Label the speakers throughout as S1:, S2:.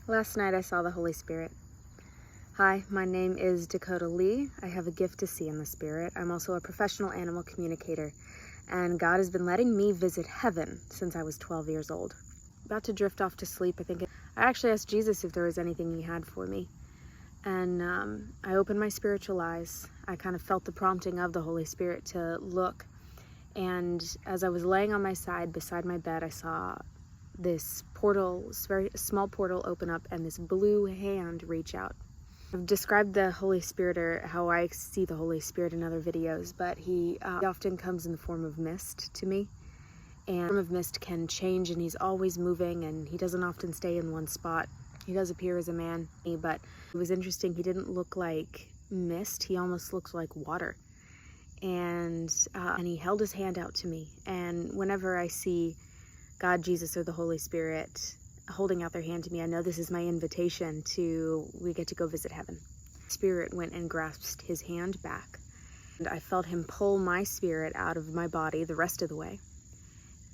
S1: Last night I saw the Holy Spirit. Hi, my name is Dakota Lee. I have a gift to see in the Spirit. I'm also a professional animal communicator, and God has been letting me visit heaven since I was 12 years old. About to drift off to sleep, I actually asked Jesus if there was anything he had for me. And I opened my spiritual eyes. I kind of felt the prompting of the Holy Spirit to look. And as I was laying on my side beside my bed, I saw this portal, this very small portal open up, and this blue hand reach out. I've described the Holy Spirit, or how I see the Holy Spirit, in other videos, but he often comes in the form of mist to me. And the form of mist can change, and he's always moving, and he doesn't often stay in one spot. He does appear as a man, but it was interesting. He didn't look like mist. He almost looked like water. And he held his hand out to me. And whenever I see God, Jesus, or the Holy Spirit holding out their hand to me, I know this is my invitation we get to go visit heaven. Spirit went and grasped his hand back, and I felt him pull my spirit out of my body the rest of the way.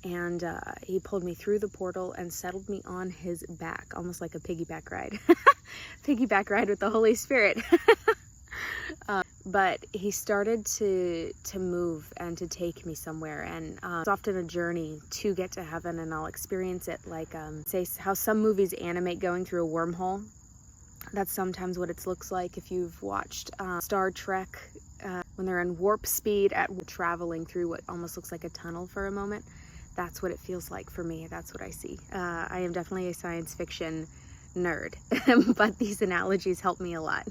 S1: And he pulled me through the portal and settled me on his back, almost like a piggyback ride. Piggyback ride with the Holy Spirit. But he started to move and to take me somewhere, and it's often a journey to get to heaven, and I'll experience it like, say how some movies animate going through a wormhole. That's sometimes what it looks like if you've watched Star Trek, when they're in warp speed traveling through what almost looks like a tunnel for a moment. That's what it feels like for me. That's what I see. I am definitely a science fiction nerd, but these analogies help me a lot.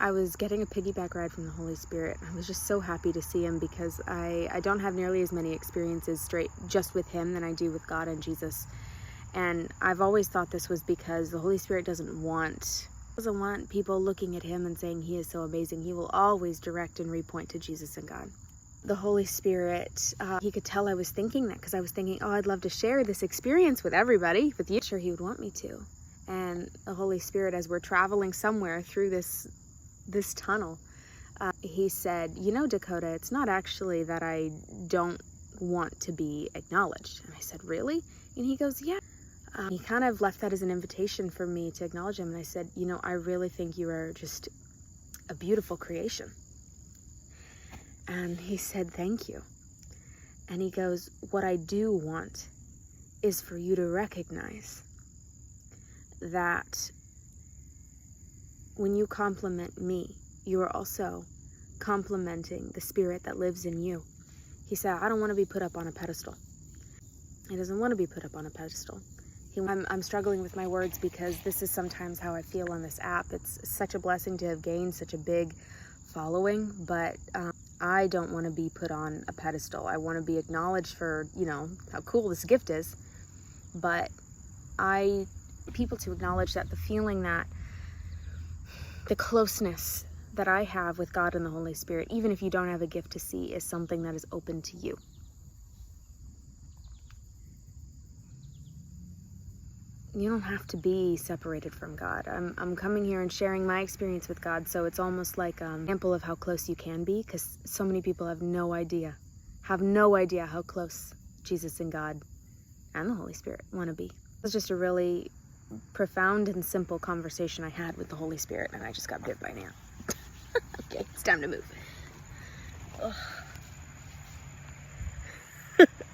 S1: I was getting a piggyback ride from the Holy Spirit. I was just so happy to see him, because I don't have nearly as many experiences straight just with him than I do with God and Jesus. And I've always thought this was because the Holy Spirit doesn't want people looking at him and saying he is so amazing. He will always direct and repoint to Jesus and God. The Holy Spirit, he could tell I was thinking that, because I was thinking, oh, I'd love to share this experience with everybody, with you. Sure, he would want me to. And the Holy Spirit, as we're traveling somewhere through this tunnel, he said, you know, Dakota, it's not actually that I don't want to be acknowledged. And I said, really? And he goes, yeah. He kind of left that as an invitation for me to acknowledge him. And I said, you know, I really think you are just a beautiful creation. And he said, thank you. And he goes, what I do want is for you to recognize that when you compliment me, you are also complimenting the spirit that lives in you. He said, I don't want to be put up on a pedestal. He doesn't want to be put up on a pedestal. I'm struggling with my words, because this is sometimes how I feel on this app. It's such a blessing to have gained such a big following, but I don't want to be put on a pedestal. I want to be acknowledged for, you know, how cool this gift is. But people to acknowledge that the feeling that the closeness that I have with God and the Holy Spirit, even if you don't have a gift to see, is something that is open to you. You don't have to be separated from God. I'm coming here and sharing my experience with God, so it's almost like an example of how close you can be, because so many people have no idea how close Jesus and God and the Holy Spirit want to be. It was just a really profound and simple conversation I had with the Holy Spirit, and I just got bit by an ant. Okay, it's time to move. Ugh.